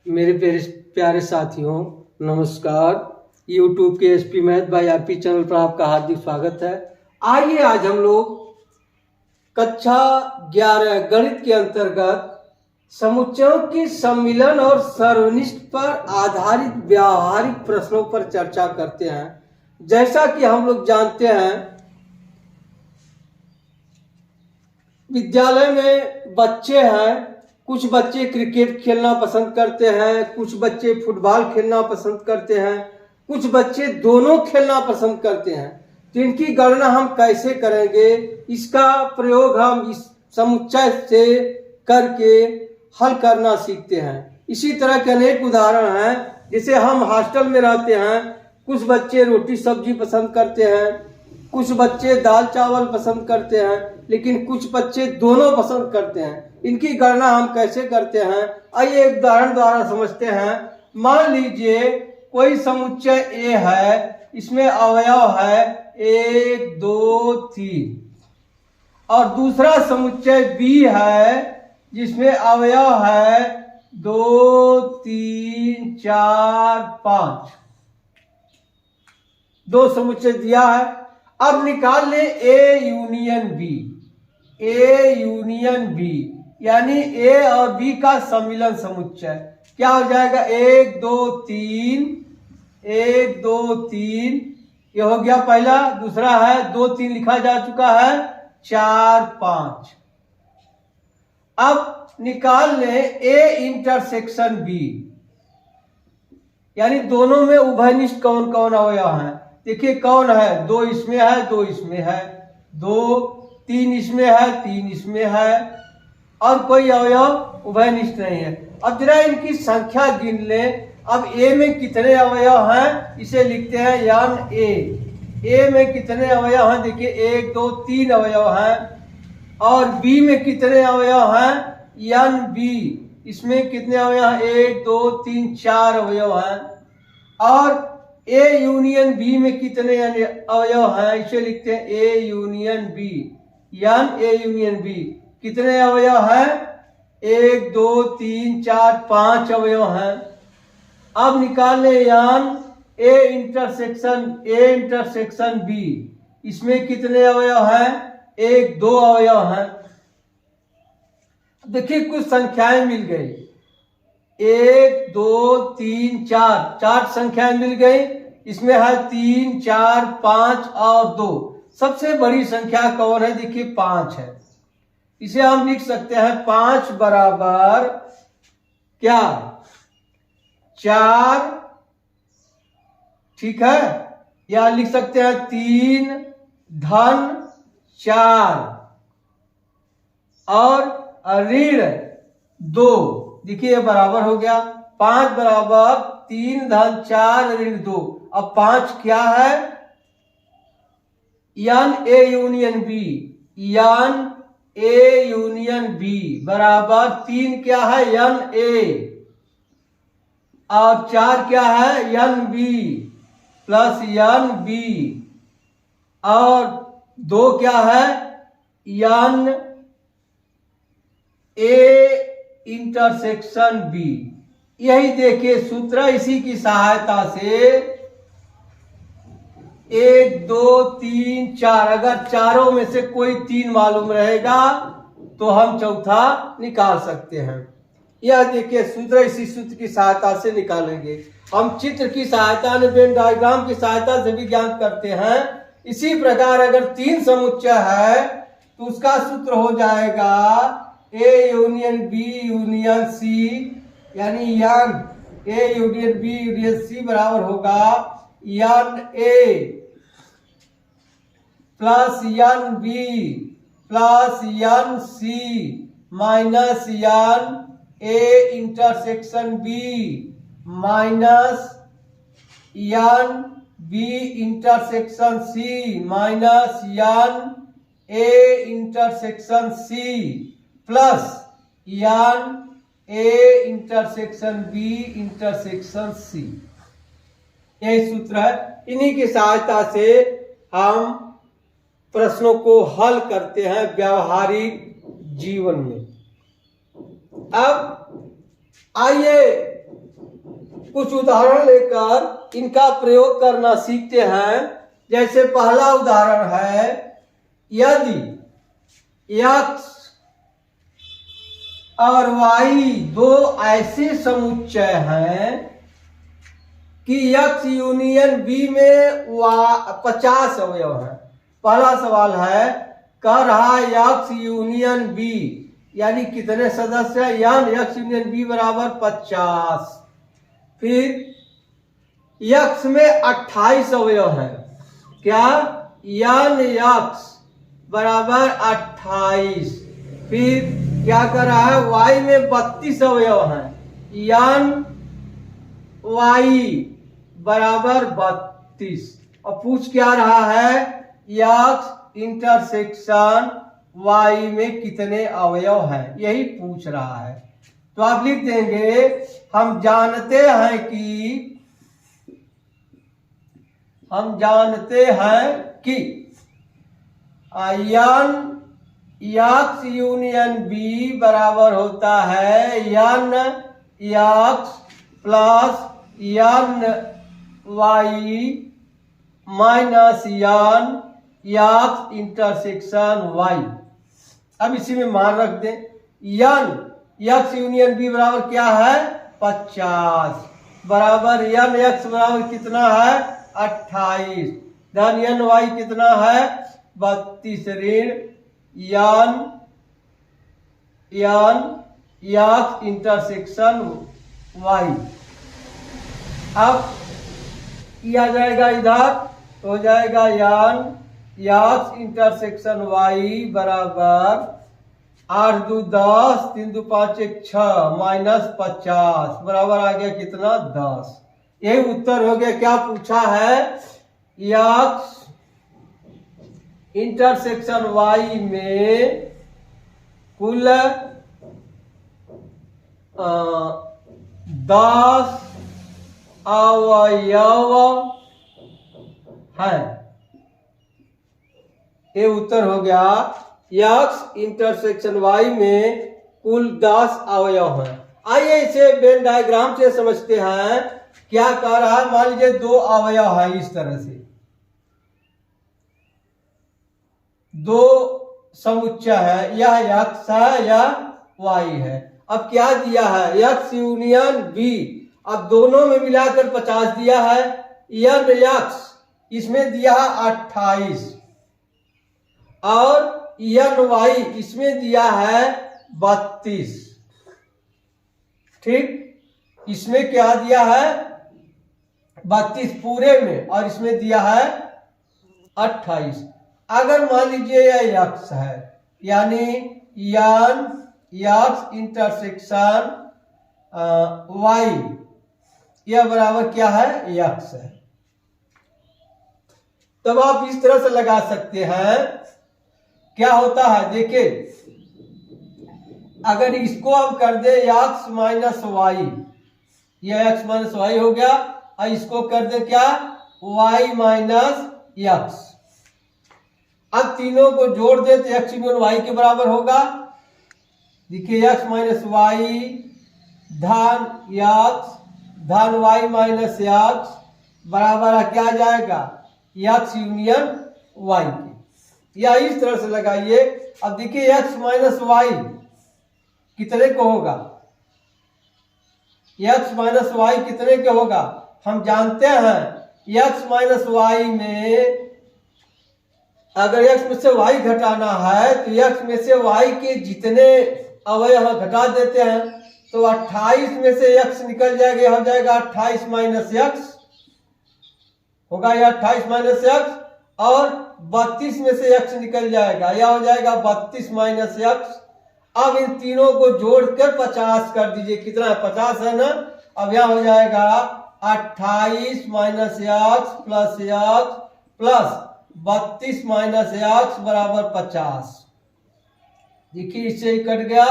मेरे प्यारे साथियों, नमस्कार। YouTube के SP math by RP channel पर आपका हार्दिक स्वागत है। आइए आज हम लोग कक्षा 11 गणित के अंतर्गत समुच्चयों की सम्मिलन और सर्वनिष्ठ पर आधारित व्यावहारिक प्रश्नों पर चर्चा करते हैं। जैसा कि हम लोग जानते हैं, विद्यालय में बच्चे हैं, कुछ बच्चे क्रिकेट खेलना पसंद करते हैं, कुछ बच्चे फुटबॉल खेलना पसंद करते हैं, कुछ बच्चे दोनों खेलना पसंद करते हैं। तो इनकी गणना हम कैसे करेंगे, इसका प्रयोग हम इस समुच्चय से करके हल करना सीखते हैं। इसी तरह के अनेक उदाहरण हैं। जैसे हम हॉस्टल में रहते हैं, कुछ बच्चे रोटी सब्जी पसंद करते हैं, कुछ बच्चे दाल चावल पसंद करते हैं, लेकिन कुछ बच्चे दोनों पसंद करते हैं। इनकी गणना हम कैसे करते हैं, आइए एक उदाहरण द्वारा समझते हैं। मान लीजिए कोई समुच्चय ए है, इसमें अवयव है 1 2 3, और दूसरा समुच्चय बी है जिसमें अवयव है 2 3 4 5। दो समुच्चय दिया है। अब निकाल ले A union B. A union B यानी ए और बी का सम्मिलन समुच्चय क्या हो जाएगा? 1 2 3, 1 2 3, ये हो गया पहला। दूसरा है 2 3 लिखा जा चुका है, 4 5। अब निकाल ले ए इंटरसेक्शन बी, यानी दोनों में उभयनिष्ठ कौन कौन अवयव हैं। देखिए कौन है, 2 इसमें है, 2 इसमें है, 2 3 इसमें है, 3 इसमें है, और कोई अवयव उभयनिष्ठ नहीं है। अब जरा इनकी संख्या गिन ले। अब ए में कितने अवयव हैं इसे लिखते हैं यान ए। ए में कितने अवयव हैं? देखिए 1 2 3 अवयव हैं। और बी में कितने अवयव हैं? यान बी, इसमें कितने अवयव हैं? 1 2 3 4 अवयव हैं। और ए यूनियन बी में कितने अवयव हैं इसे लिखते हैं ए यूनियन बी। यान ए यूनियन बी कितने अवयव हैं? 1 2 3 4 5 अवयव हैं। अब निकाल ले यान ए इंटरसेक्शन बी, इसमें कितने अवयव हैं? 1 2 अवयव हैं। देखिए कुछ संख्याएं मिल गई, 1 2 3 4, 4 संख्याएं मिल गई। इसमें है 3 4 5 और 2। सबसे बड़ी संख्या कौन है? देखिए 5 है। इसे हम लिख सकते हैं 5 बराबर क्या? 4, ठीक है। या लिख सकते हैं 3 धन 4 और ऋण 2। देखिए ये बराबर हो गया। 5 बराबर 3 धन 4 ऋण 2। अब 5 क्या है? यान ए यूनियन बी। यान ए यूनियन बी बराबर 3 क्या है? यन ए, और 4 क्या है? यन बी प्लस यन बी, और 2 क्या है? यन ए इंटरसेक्शन बी। यही देखिए सूत्र, इसी की सहायता से 1 2 3 4, अगर चारों में से कोई 3 मालूम रहेगा तो हम चौथा निकाल सकते हैं। यह देखिए सूत्र, इसी सूत्र की सहायता से निकालेंगे। हम चित्र की सहायता से, वेन डायग्राम की सहायता से भी ज्ञात करते हैं। इसी प्रकार अगर 3 समुच्चय है तो उसका सूत्र हो जाएगा A union B union C, यानी n A union B union C बराबर होगा n A plus n B plus n C minus n A intersection B minus n B intersection C minus n A intersection C plus n A intersection B intersection C. यही सूत्र है। इन्हीं की सहायता से हम प्रश्नों को हल करते हैं व्यावहारिक जीवन में। अब आइए कुछ उदाहरण लेकर इनका प्रयोग करना सीखते हैं। जैसे पहला उदाहरण है, यदि x और y दो ऐसे समुच्चय हैं कि x यूनियन b में 50 अवयव है। पहला सवाल है, कह रहा है x यूनियन b यानी कितने सदस्य हैं, यानी x यूनियन b बराबर 50। फिर x में 28 अवयव है, क्या, यान x बराबर 28। फिर क्या कर रहा है, y में 32 अवयव हैं, यान y बराबर 32। और पूछ क्या रहा है, x इंटरसेक्शन y में कितने अवयव हैं, यही पूछ रहा है। तो आप लिख देंगे, हम जानते हैं कि यान x यूनियन b बराबर होता है यान x प्लस यान y माइनस यान x इंटरसेक्शन y। अब इसी में मान रख दें, यान x यूनियन b बराबर क्या है, 50 बराबर यान x बराबर कितना है, 28 धन यान y कितना है, 32 ऋण यान x इंटरसेक्शन y। अब किया जाएगा इधर, तो हो जाएगा यान x इंटरसेक्शन y बराबर 8 2 10 3 2 5 1 6 माइनस 50 बराबर आ गया कितना, 10। यही उत्तर हो गया। क्या पूछा है, x इंटरसेक्शन y में कुल 10 अवयव है। ये उत्तर हो गया, x इंटरसेक्शन y में कुल 10 अवयव हैं। आइए इसे वेन डायग्राम से समझते हैं। क्या कह रहा है, मान लीजिए दो अवयव है, इस तरह से दो समुच्चय है, यह x है या y है। अब क्या दिया है, x यूनियन b, अब दोनों में मिलाकर 50 दिया है, यन x इसमें दिया है 28 और यन y इसमें दिया है 32। ठीक, इसमें क्या दिया है, 32 पूरे में, और इसमें दिया है 28। अगर मान लीजिए यह x है, यानी यान x इंटरसेक्शन y यह बराबर क्या है, x है। तब आप इस तरह से लगा सकते हैं। क्या होता है, देखिए अगर इसको हम कर दे x माइनस वाई, यह x माइनस वाई हो गया, और इसको कर दे क्या, y माइनस x। अब तीनों को जोड़ दे तो x यूनियन y के बराबर होगा। देखिए x माइनस वाई धन x धन y माइनस x बराबर क्या आ जाएगा, x यूनियन y के। या इस तरह से लगाइए। अब देखिए x माइनस वाई कितने को होगा, x माइनस वाई कितने के होगा, हम जानते हैं x माइनस वाई में अगर x में से y घटाना है तो x में से y के जितने अवयव घटा देते हैं, तो 28 में से x निकल जाएगा, हो जाएगा 28 माइनस x होगा, यह 28 माइनस x, और 32 में से x निकल जाएगा, यह हो जाएगा 32 माइनस x। अब इन तीनों को जोड़कर 50 कर दीजिए, कितना है, 50 है ना। अब यह हो जाएगा 28 minus x plus 32 minus x बराबर 50। देखिए इससे ही कट गया,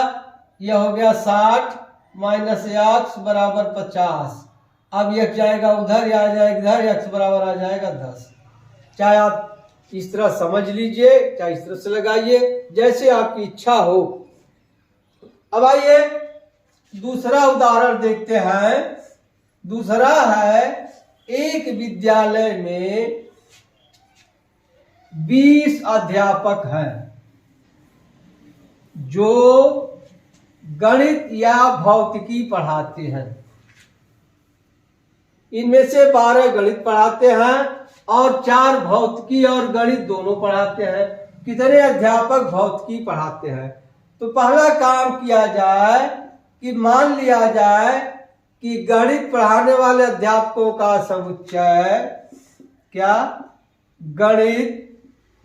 यह हो गया 60 माइनस x बराबर 50। अब यह जाएगा उधर, या आ जाएगा इधर, x बराबर आ जाएगा 10। चाहे आप इस तरह समझ लीजिए, चाहे इस तरह से लगाइए, जैसे आपकी इच्छा हो। अब आइए दूसरा उदाहरण देखते हैं। दूसरा है एक विद्यालय में 20 अध्यापक हैं जो गणित या भौतिकी पढ़ाते हैं। इनमें से 12 गणित पढ़ाते हैं और 4 भौतिकी और गणित दोनों पढ़ाते हैं। कितने अध्यापक भौतिकी पढ़ाते हैं? तो पहला काम किया जाए कि मान लिया जाए कि गणित पढ़ाने वाले अध्यापकों का समुच्चय क्या? गणित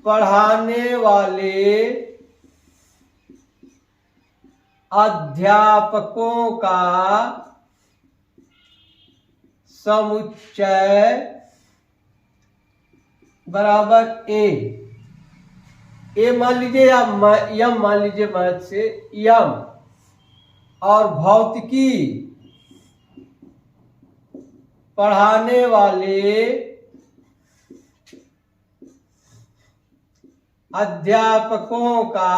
पढ़ाने वाले अध्यापकों का समुच्चय बराबर ए मान लीजिए या यम मान लीजिए मैथ से यम, और भौतिकी पढ़ाने वाले अध्यापकों का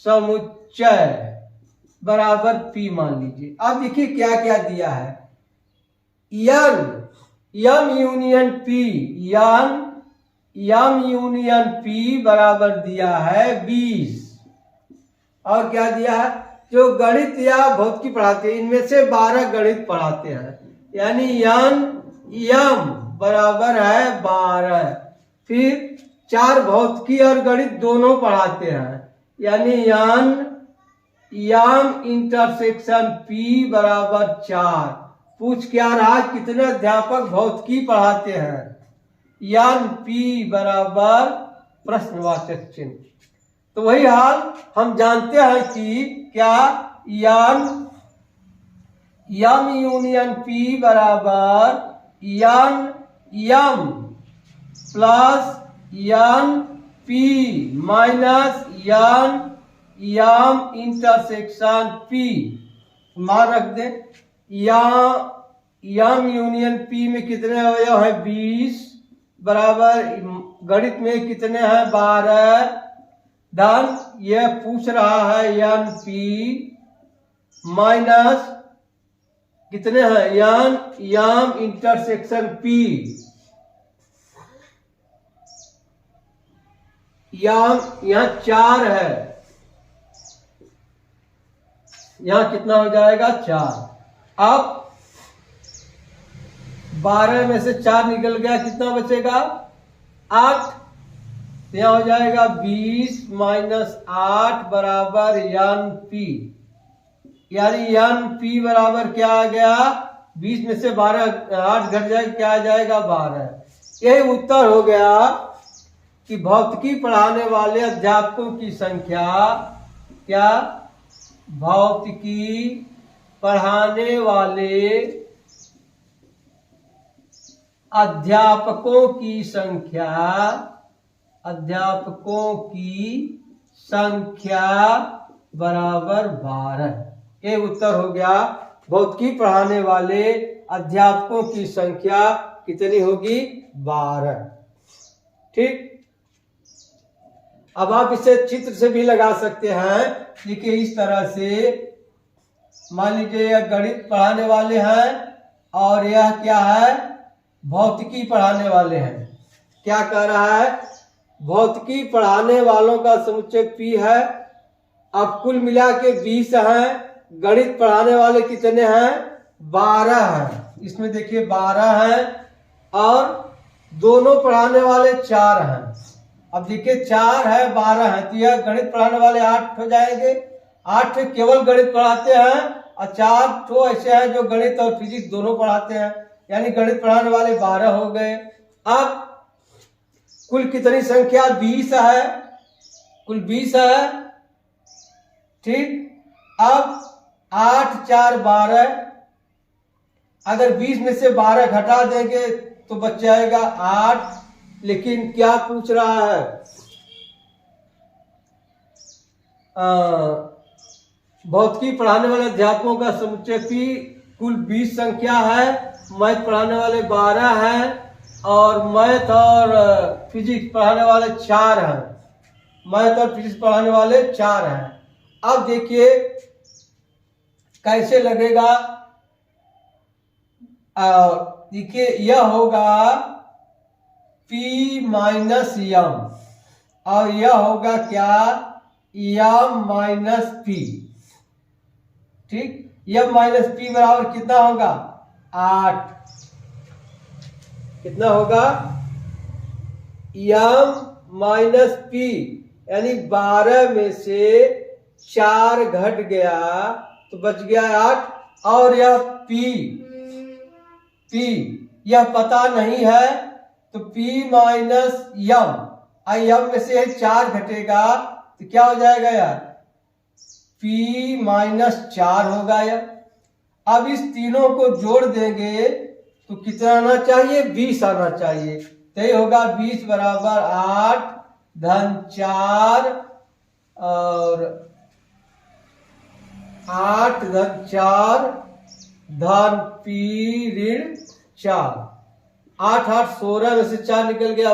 समुच्चय बराबर पी मान लीजिए। अब देखिए क्या क्या दिया है। यम यूनियन पी, यम यूनियन पी बराबर दिया है 20। और क्या दिया है? जो गणित या भौतिकी पढ़ाते हैं इनमें से 12 गणित पढ़ाते हैं, यानी यम बराबर है 12। फिर 4 भौतिकी और गणित दोनों पढ़ाते हैं, यानी यम इंटरसेक्शन पी बराबर 4। पूछ क्या रहा? कितने अध्यापक भौतिकी पढ़ाते हैं? यान पी बराबर प्रश्नवाचक चिन्ह। तो वही हाल हम जानते हैं कि क्या यम यूनियन पी बराबर यम प्लस पी माइनस यम इंटरसेक्शन पी। मान रख दे यम यूनियन पी में कितने अवयव है? 20 बराबर गणित में कितने हैं? 12। धन यह पूछ रहा है यन पी माइनस कितने हैं? यम इंटरसेक्शन पी। यहाँ 4 है, यहाँ कितना हो जाएगा? 4। अब 12 में से 4 निकल गया, कितना बचेगा? 8। यहाँ हो जाएगा 20 माइनस 8 बराबर यन पी, यानी यन पी बराबर क्या आ गया? 20 में से 8 घट जाएगा, क्या आ जाएगा? 12। यही उत्तर हो गया कि भौतिकी पढ़ाने वाले अध्यापकों की संख्या क्या? भौतिकी पढ़ाने वाले अध्यापकों की संख्या बराबर 12। ये उत्तर हो गया। भौतिकी पढ़ाने वाले अध्यापकों की संख्या कितनी होगी? 12। ठीक। अब आप इसे चित्र से भी लगा सकते हैं। देखिए इस तरह से मान लीजिए यह गणित पढ़ाने वाले हैं और यह क्या है? भौतिकी पढ़ाने वाले हैं। क्या कह रहा है? भौतिकी पढ़ाने वालों का समुच्चय पी है। अब कुल मिला के 20 हैं। गणित पढ़ाने वाले कितने हैं? 12 हैं। इसमें देखिए 12 हैं और दोनों पढ़ाने वाले 4 हैं। अब देखिए 4 है 12 है, तो यह गणित पढ़ाने वाले 8 हो जाएंगे। 8 केवल गणित पढ़ाते हैं और 4 तो ऐसे हैं जो गणित और फिजिक्स दोनों पढ़ाते हैं, यानी गणित पढ़ाने वाले 12 हो गए। अब कुल कितनी संख्या? 20 है। कुल 20 है। ठीक। अब 8 4 12, अगर 20 में से 12 घटा देंगे तो बच जाएगा 8। लेकिन क्या पूछ रहा है? भौतिकी पढ़ाने वाले अध्यापकों का समुच्चय पी कुल 20 संख्या है। मैथ पढ़ाने वाले 12 हैं और मैथ और फिजिक्स पढ़ाने वाले 4 हैं। मैथ और फिजिक्स पढ़ाने वाले 4 हैं। अब देखिए कैसे लगेगा। और देखिए यह होगा P माइनस यम और यह होगा क्या यम माइनस P। ठीक, यम माइनस P बराबर कितना होगा 8। कितना होगा यम माइनस P यानी 12 में से 4 घट गया तो बच गया 8। और यह P यह पता नहीं है तो P माइनस यम यम में से 4 घटेगा तो क्या हो जाएगा यार P माइनस 4 होगा यार। अब इस तीनों को जोड़ देंगे तो कितना आना चाहिए 20 आना चाहिए। तो ये होगा 20 बराबर 8 धन 4 और 8 धन 4 धन P ऋण 4। 8 8 16 में से 4 निकल गया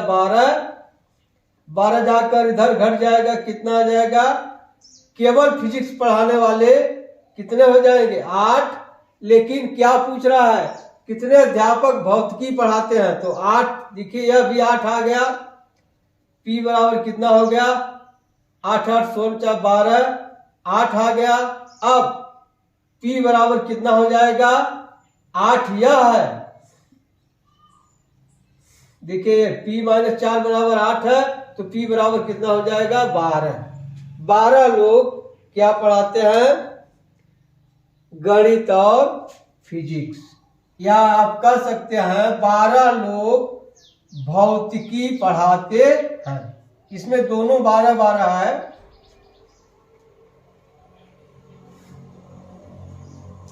12 जाकर इधर घट जाएगा कितना आ जाएगा। केवल फिजिक्स पढ़ाने वाले कितने हो जाएंगे 8। लेकिन क्या पूछ रहा है कितने अध्यापक भौतिकी पढ़ाते हैं तो 8। देखिए यह भी 8 आ गया। P बराबर कितना हो गया 8 8 16 12 8 आ गया। अब P बराबर कितना हो जाएगा 8 यह है। देखिए P माइनस 4 बराबर 8 है तो P बराबर कितना हो जाएगा 12 लोग क्या पढ़ाते हैं गणित और फिजिक्स, या आप कह सकते हैं 12 लोग भौतिकी पढ़ाते हैं। इसमें दोनों 12 है।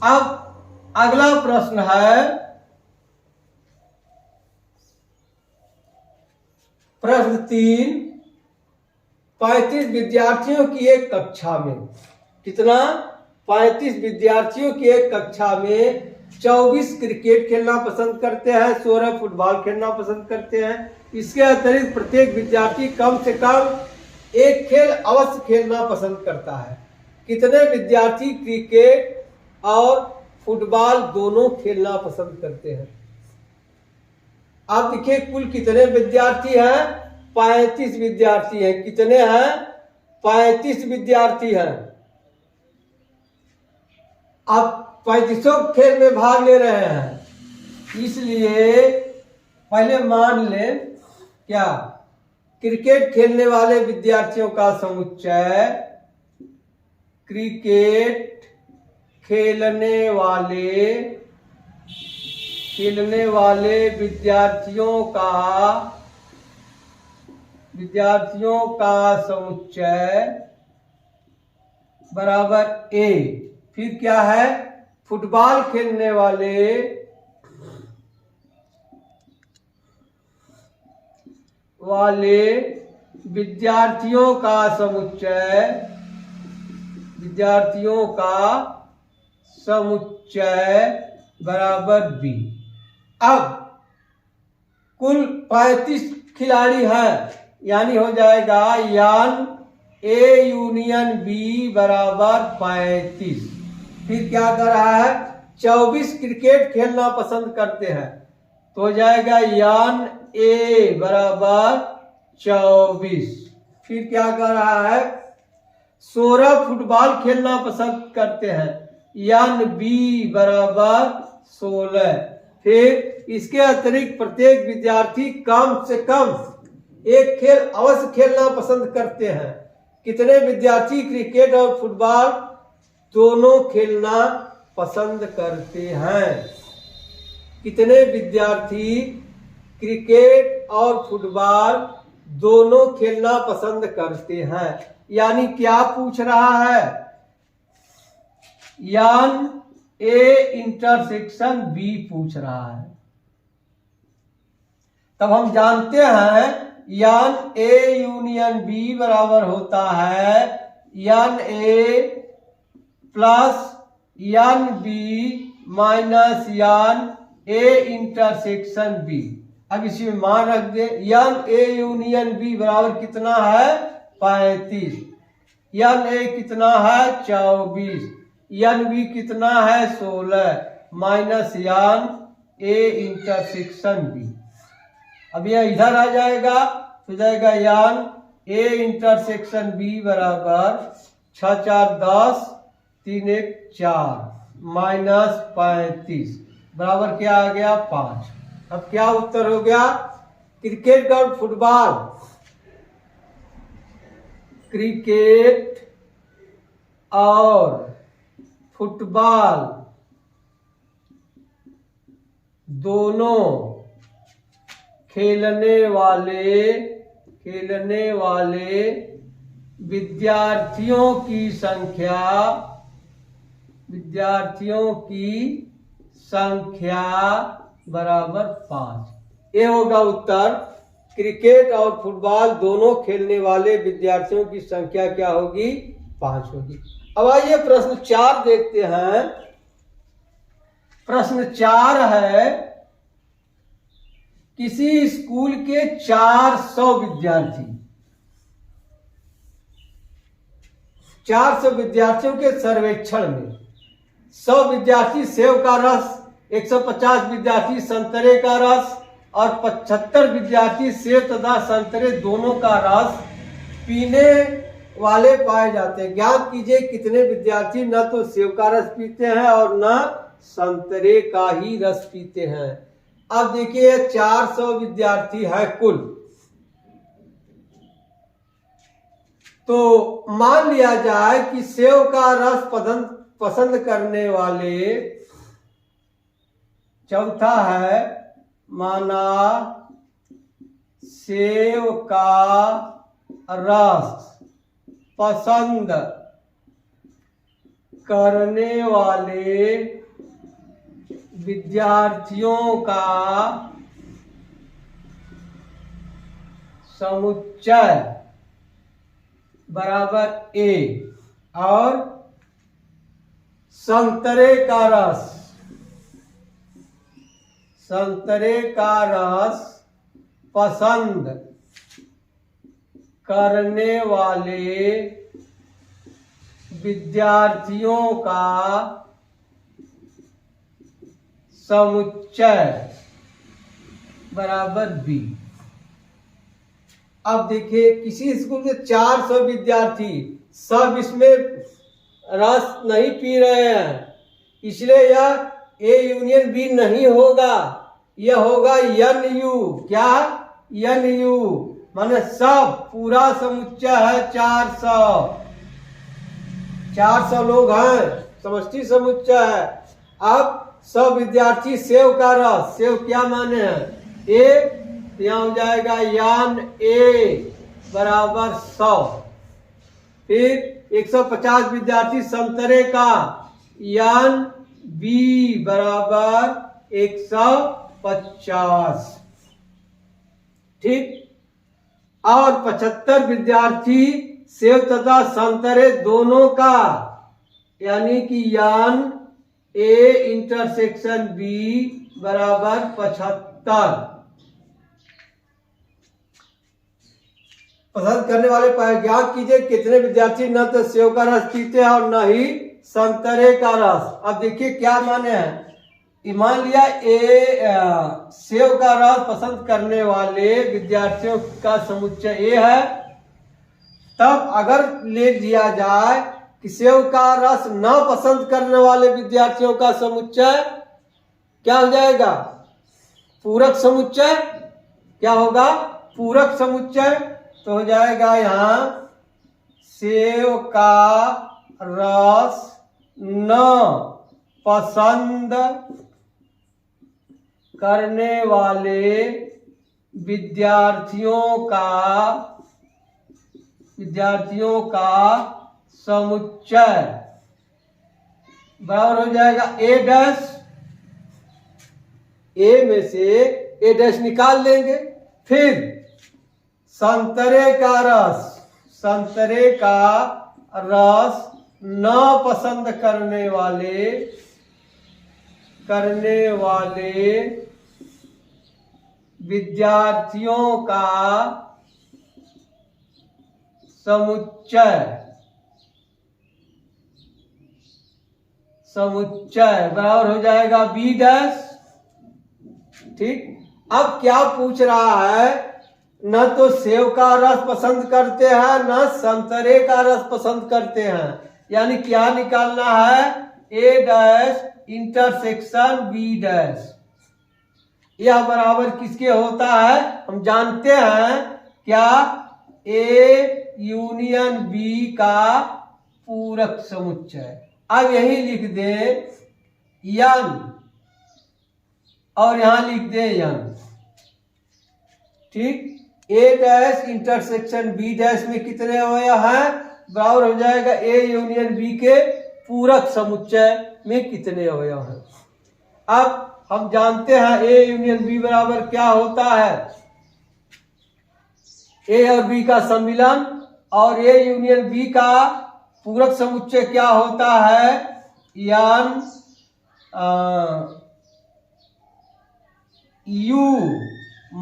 अब अगला प्रश्न है प्रश्न 3। 35 विद्यार्थियों की एक कक्षा में कितना 35 विद्यार्थियों की एक कक्षा में 24 क्रिकेट खेलना पसंद करते हैं, 16 फुटबॉल खेलना पसंद करते हैं। इसके अतिरिक्त प्रत्येक विद्यार्थी कम से कम एक खेल अवश्य खेलना पसंद करता है। कितने विद्यार्थी क्रिकेट और फुटबॉल दोनों खेलना पसंद करते हैं। आप देखिए कुल कितने विद्यार्थी हैं 35 विद्यार्थी हैं। कितने हैं 35 विद्यार्थी हैं। अब 35 खेल में भाग ले रहे हैं, इसलिए पहले मान लें क्या क्रिकेट खेलने वाले विद्यार्थियों का समुच्चय क्रिकेट खेलने वाले विद्यार्थियों का समुच्चय बराबर A। फिर क्या है फुटबॉल खेलने वाले विद्यार्थियों का समुच्चय बराबर B। अब कुल 35 खिलाड़ी हैं, यानी हो जाएगा यान A यूनियन B बराबर 35। फिर क्या कर रहा है 24 क्रिकेट खेलना पसंद करते हैं तो हो जाएगा यान A बराबर 24। फिर क्या कर रहा है 16 फुटबॉल खेलना पसंद करते हैं, यान B बराबर 16। फिर इसके अतिरिक्त प्रत्येक विद्यार्थी कम से कम एक खेल अवश्य खेलना पसंद करते हैं। कितने विद्यार्थी क्रिकेट और फुटबॉल दोनों खेलना पसंद करते हैं। कितने विद्यार्थी क्रिकेट और फुटबॉल दोनों खेलना पसंद करते हैं, यानी क्या पूछ रहा है यान A इंटरसेक्शन B पूछ रहा है। तब हम जानते हैं यान A यूनियन B बराबर होता है यान A प्लस यान B माइनस यान A इंटरसेक्शन B। अब इसी में मान रख दे यान A यूनियन B बराबर कितना है 35, यान A कितना है 24, यान B कितना है 16 माइनस यान ए इंटरसेक्शन बी। अब यह इधर आ जाएगा तो जाएगा यान ए इंटरसेक्शन बी बराबर 6 4 10 3 1 4 माइनस 35 बराबर क्या आ गया 5। अब क्या उत्तर हो गया? क्रिकेट और फुटबॉल, क्रिकेट और फुटबॉल दोनों खेलने वाले विद्यार्थियों की संख्या बराबर 5। ये होगा उत्तर। क्रिकेट और फुटबॉल दोनों खेलने वाले विद्यार्थियों की संख्या क्या होगी? 5 होगी। अब आइए प्रश्न 4 देखते हैं। प्रश्न 4 है, किसी स्कूल के 400 विद्यार्थियों के सर्वेक्षण में 100 विद्यार्थी सेब का रस, 150 विद्यार्थी संतरे का रस और 75 विद्यार्थी सेब तथा संतरे दोनों का रस पीने वाले पाए जाते हैं। ज्ञात कीजिए कितने विद्यार्थी न तो सेब का रस पीते हैं और न संतरे का ही रस पीते हैं। अब देखिए 400 विद्यार्थी है कुल, तो मान लिया जाए कि सेब का रस पसंद करने वाले, चौथा है माना सेब का रस पसंद करने वाले विद्यार्थियों का समुच्चय बराबर ए और संतरे का रस पसंद करने वाले विद्यार्थियों का समुच्चय बराबर बी। अब देखिए किसी स्कूल के 400 विद्यार्थी सब इसमें रस नहीं पी रहे हैं, इसलिए यह ए यूनियन बी नहीं होगा, यह होगा एन यू। क्या? एन यू माने सब पूरा समुच्चय है 400 लोग हैं, समष्टि समुच्चय है। अब सब विद्यार्थी सेब का रस, सेब क्या माने हैं? ए, यहाँ हो जाएगा यान ए बराबर 100। फिर 150 विद्यार्थी संतरे का, यान बी बराबर 150। ठीक। और 75 विद्यार्थी सेब तथा संतरे दोनों का, यानी कि यान ए इंटरसेक्शन बी बराबर 75। पसंद करने वाले पाए। ज्ञात कीजिए कितने विद्यार्थी न तो सेब का रस पीते हैं और न ही संतरे का रस। अब देखिए क्या माने हैं। मान लिया सेब का रस पसंद करने वाले विद्यार्थियों का समुच्चय ए है, तब अगर ले लिया जाए कि सेब का रस न पसंद करने वाले विद्यार्थियों का समुच्चय क्या हो जाएगा? पूरक समुच्चय। क्या होगा? पूरक समुच्चय। तो हो जाएगा यहाँ सेब का रस न पसंद करने वाले विद्यार्थियों का समुच्चय बराबर हो जाएगा ए डैश। ए में से ए डैश निकाल लेंगे। फिर संतरे का रस न पसंद करने वाले विद्यार्थियों का समुच्चय बराबर हो जाएगा बी डैश। ठीक। अब क्या पूछ रहा है, न तो सेब का रस पसंद करते हैं न संतरे का रस पसंद करते हैं, यानी क्या निकालना है, ए डैश इंटरसेक्शन बी डैश। यह बराबर किसके होता है, हम जानते हैं क्या, ए यूनियन बी का पूरक समुच्चय। अब यही लिख दे यन और यहां लिख दे यन, ठीक। ए डैश इंटरसेक्शन बी डैश में कितने अवयव हैं, बराबर हो जाएगा ए यूनियन बी के पूरक समुच्चय में कितने अवयव हैं। अब हम जानते हैं ए यूनियन बी बराबर क्या होता है, ए और बी का सम्मिलन, और ए यूनियन बी का पूरक समुच्चय क्या होता है, n U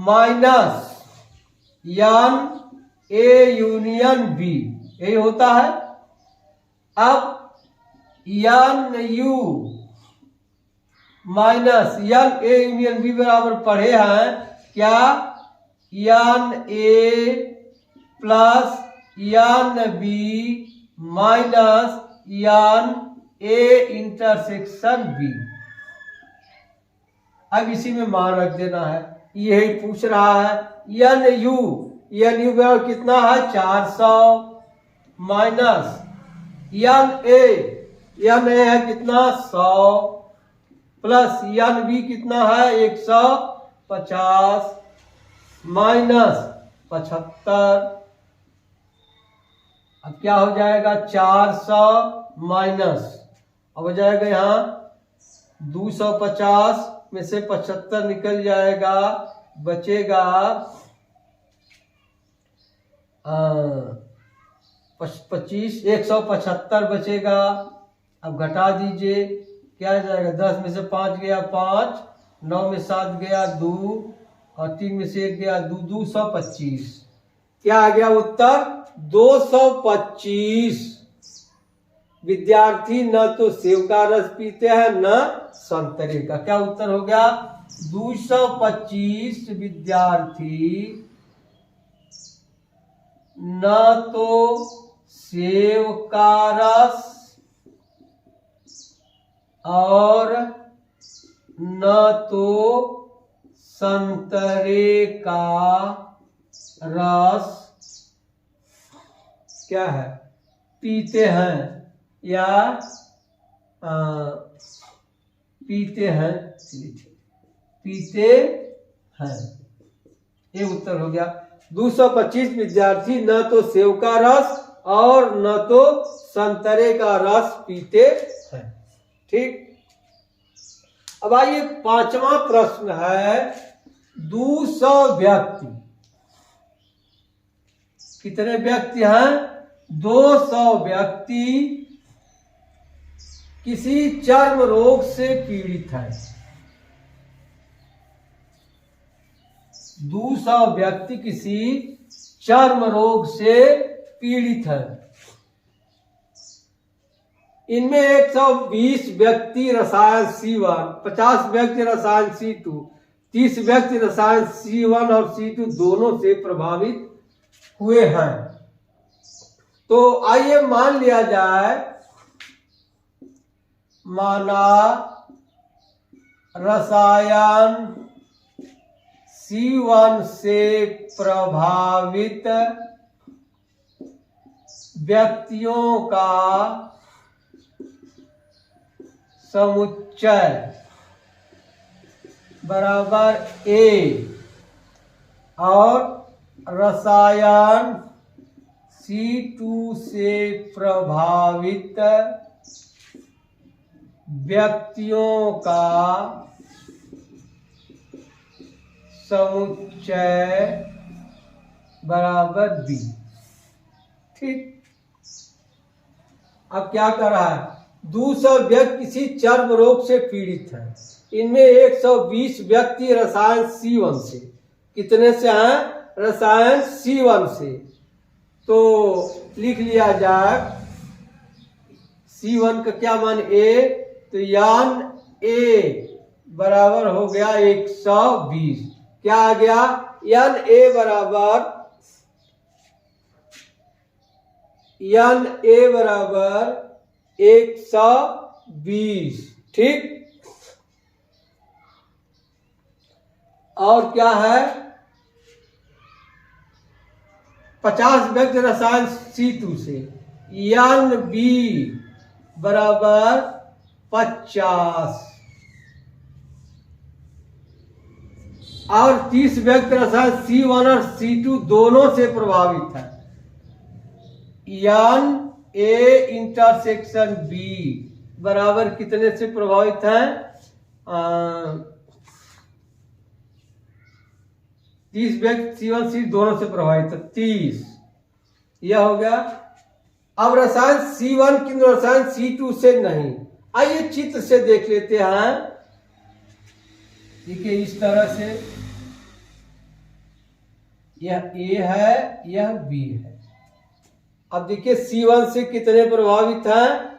minus n A union B, यही होता है। अब n U minus n A union B बराबर पढ़े हैं क्या, n A plus n B minus n A intersection B. अब इसी में मान रख देना है, यही पूछ रहा है। यन यू बराबर कितना है 400 माइनस यन ए है कितना 100 प्लस यन बी कितना है 150 माइनस 75। अब क्या हो जाएगा 400 माइनस, अब हो जाएगा यहाँ 250 में से 75 निकल जाएगा, बचेगा 25, 175 बचेगा। अब घटा दीजिए, क्या जाएगा 10 में से 5 गया 5, 9 में 7 गया 2 और 3 में से 1 गया 2, 225। क्या आ गया उत्तर 225। विद्यार्थी न तो सेब का रस पीते हैं न संतरे का। क्या उत्तर हो गया 225 विद्यार्थी न तो सेब का रस और न तो संतरे का रस क्या है पीते हैं या पीते हैं, ये उत्तर हो गया। 225 विद्यार्थी न तो सेब का रस और न तो संतरे का रस पीते हैं। ठीक। अब आइए 5वां प्रश्न है 200 व्यक्ति, कितने व्यक्ति हैं 200 व्यक्ति किसी चर्म रोग से पीड़ित है। 200 व्यक्ति किसी चर्म रोग से पीड़ित है। इनमें 120 व्यक्ति रसायन C1, 50 व्यक्ति रसायन C2, 30 व्यक्ति रसायन C1 और C2 दोनों से प्रभावित हुए हैं। तो आइए मान लिया जाए, माना रसायन C1 से प्रभावित व्यक्तियों का समुच्चय बराबर A और रसायन C2 से प्रभावित व्यक्तियों का समुच्चय बराबर B। ठीक। अब क्या कर रहा है 200 व्यक्ति किसी चर्म रोग से पीड़ित है। इनमें 120 व्यक्ति रसायन C1 से, कितने से हैं रसायन C1 से। तो लिख लिया जाए C1 का क्या मान A, तो यान A बराबर हो गया 120। क्या आ गया? एन ए बराबर 120। ठीक। और क्या है? 50 व्यक्त रसायन C2 से एन बी बराबर 50 और 30 व्यक्त रसायन C1 और C2 दोनों से प्रभावित है। एन ए इंटरसेक्शन बी बराबर कितने से प्रभावित है? 30 व्यक्त C1 C दोनों से प्रभावित है। 30 यह हो गया। अब रसायन C1 किंतु रसायन C2 से नहीं। आइए चित्र से देख लेते हैं। देखिए इस तरह से यह A है, यह B है। अब देखिए C1 से कितने प्रभावित हैं?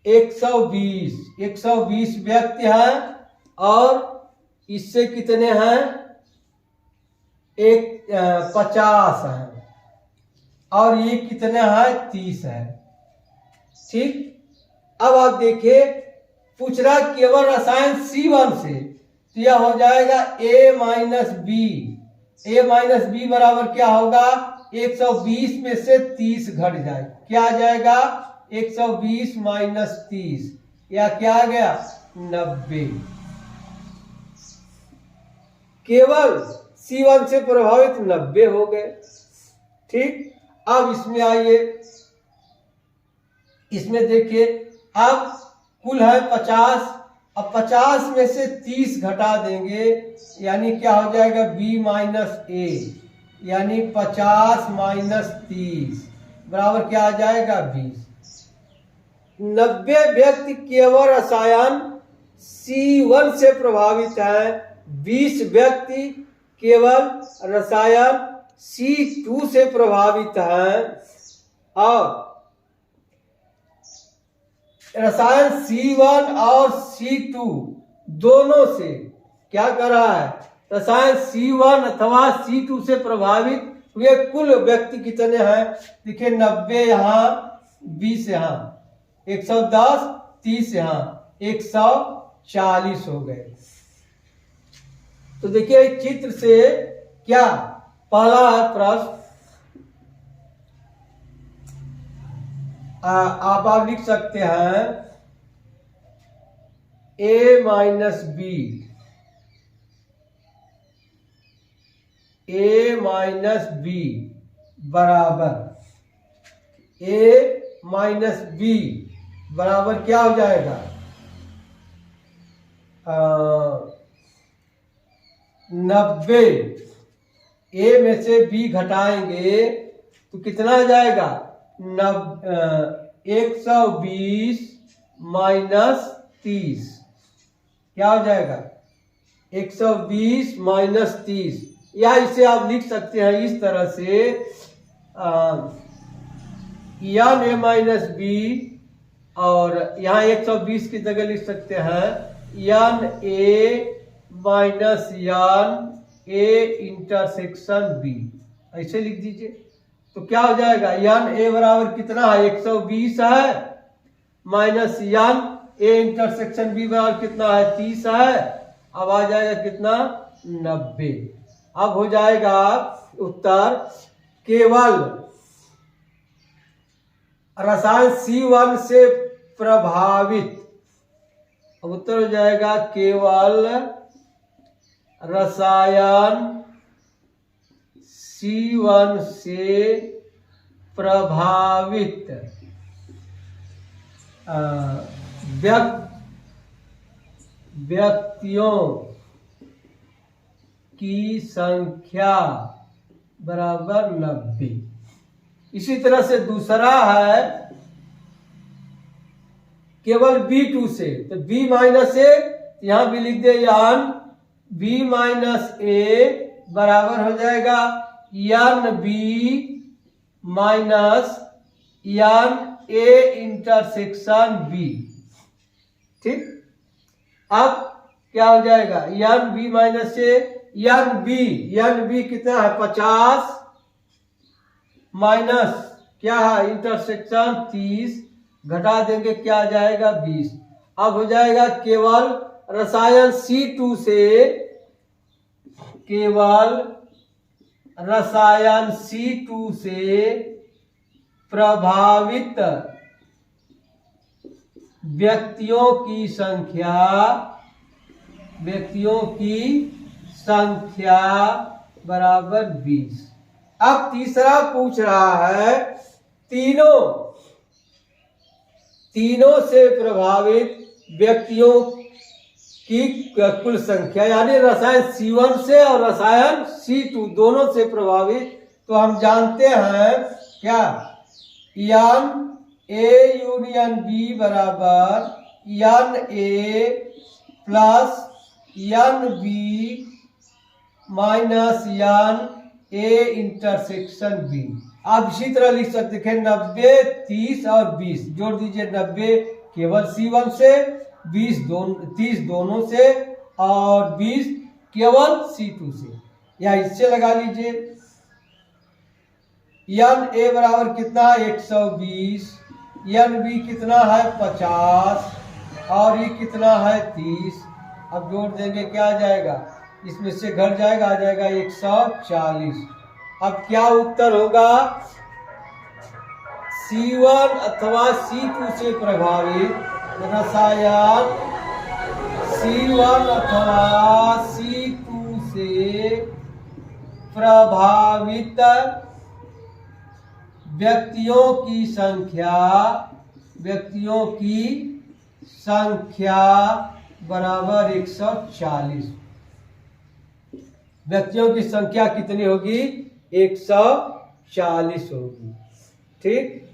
120 व्यक्ति हैं और इससे कितने हैं? 50 है और ये कितने हैं? 30 है। ठीक। अब आप देखिए पूछ रहा केवल रसायन C1 से, तो यह हो जाएगा A minus B. A minus B बराबर क्या होगा? 120 में से 30 घट जाए, क्या आ जाएगा? 120 माइनस 30, या क्या आ गया? 90। केवल C1 से प्रभावित 90 हो गए। ठीक। अब इसमें आइए, इसमें देखिए अब कुल है 50। अब 50 में से 30 घटा देंगे, यानी क्या हो जाएगा? B माइनस ए, यानी 50 माइनस 30 बराबर क्या आ जाएगा? 20। 90 व्यक्ति केवल रसायन C1 से प्रभावित है, 20 व्यक्ति केवल रसायन C2 से प्रभावित है और रसायन C1 और C2 दोनों से क्या कर रहा है? रसायन C1 अथवा C2 से प्रभावित हुए कुल व्यक्ति कितने हैं? देखिए 90 यहाँ, 20 यहाँ, 110, 30 यहाँ, 140 हो गए। तो देखिए चित्र से क्या पहला है प्रश्न, आप लिख सकते हैं A minus B, A minus B बराबर A माइनस बी बराबर क्या हो जाएगा? 90। A में से B घटाएंगे तो कितना आ जाएगा? 120 माइनस 30, क्या हो जाएगा? 120 माइनस 30, या इसे आप लिख सकते हैं इस तरह से एन ए माइनस बी, और यहाँ 120 की जगह लिख सकते हैं n A minus n A intersection B, ऐसे लिख दीजिए। तो क्या हो जाएगा? एन ए बराबर कितना है? 120 है, minus n A intersection B बराबर कितना है? 30 है। अब आ जाएगा कितना? 90। अब हो जाएगा उत्तर केवल रसायन C1 से प्रभावित। अब उत्तर हो जाएगा केवल रसायन C1 से प्रभावित व्यक्तियों की संख्या बराबर 90। इसी तरह से दूसरा है केवल B2 से, तो B माइनस ए, यहां भी लिख दे यान B माइनस ए बराबर हो जाएगा यान B माइनस यान ए इंटरसेक्शन B। ठीक। अब क्या हो जाएगा, एन बी माइनस से एन बी कितना है 50 माइनस क्या है इंटरसेक्शन 30, घटा देंगे क्या आ जाएगा 20। अब हो जाएगा केवल रसायन C2 से, केवल रसायन C2 से प्रभावित व्यक्तियों की संख्या बराबर 20। अब तीसरा पूछ रहा है तीनों से प्रभावित व्यक्तियों की कुल संख्या, यानी रसायन C1 से और रसायन C2 दोनों से प्रभावित। तो हम जानते हैं क्या, एन ए यूनियन बी बराबर n A plus n B minus n A intersection B. आप इसी तरह लिख सकते हैं 90, 30 और 20 जोड़ दीजिए, 90 केवल C1 से, 30 दोनों से और 20 केवल C2 से, या इससे लगा लीजिए। एन ए बराबर कितना है 120, एन बी कितना है 50 और ये कितना है 30। अब जोड़ देंगे क्या आ जाएगा, इसमें से घट जाएगा, आ जाएगा 140। अब क्या उत्तर होगा, C1 अथवा C2 से प्रभावित रसायन C1 अथवा C2 से प्रभावित व्यक्तियों की संख्या बराबर 140। व्यक्तियों की संख्या कितनी होगी, 140 होगी। ठीक,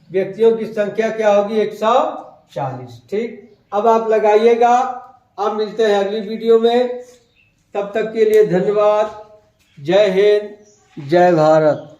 व्यक्तियों की संख्या क्या होगी 140। ठीक, अब आप लगाइएगा। अब मिलते हैं अगली वीडियो में, तब तक के लिए धन्यवाद। जय हिंद, जय भारत।